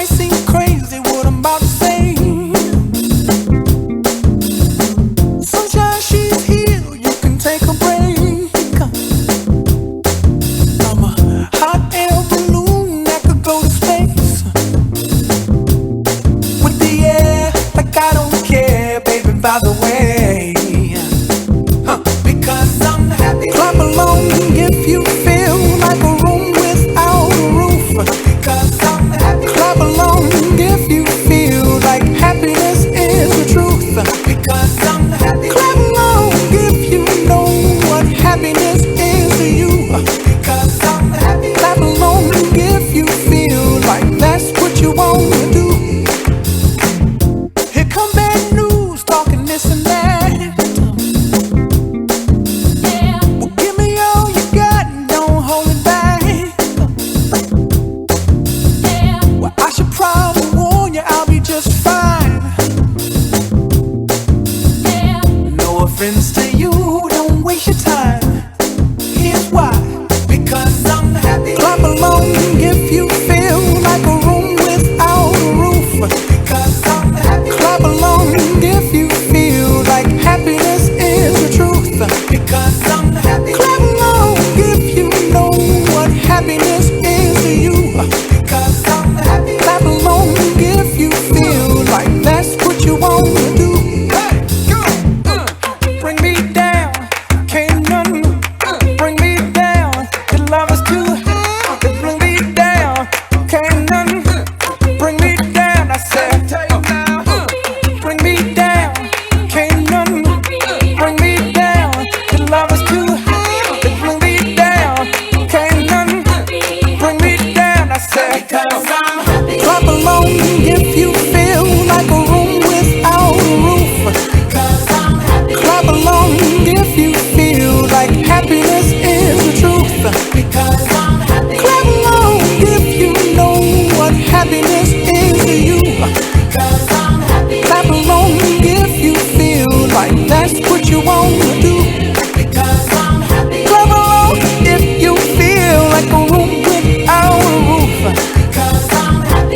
might seem crazy what I'm about to say. Sunshine, she's here, you can take a break. I'm a hot air balloon that could go to space with the air, like I don't care, baby, by the way. Because I'm happy. Clap along if you feel like a room without a roof. Because I'm happy. Clap along if you feel like happiness is the truth. Because I'm happy. Clap along if you know what happiness is to you. Because I'm happy. Clap along if you feel like that's what you want to do. Here come bad news, talking this and that. Friends to you, don't waste your time. Here's why. Because I'm happy. Clap along if you feel like a room without a roof. Because I'm happy. Clap along if you feel like happiness is the truth. Because I'm happy. Clap along if you know what happiness is to you. Because I'm happy. Clap along if you feel like that's what you want to do. Clap along if you feel like a room without a roof. Clap along if you feel like happiness is the truth. Clap along if you know what happiness is to you. Clap along if you feel like that's what you want to do. Clap along if you feel like a room without a roof.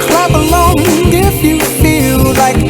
Clap along if you feel like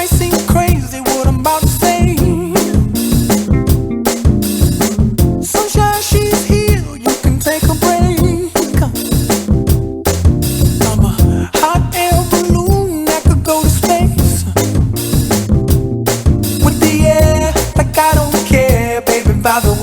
might seem crazy what I'm about to say. Sunshine, she's here, you can take a break. I'm a hot air balloon that could go to space. With the air, like I don't care, baby, by the way.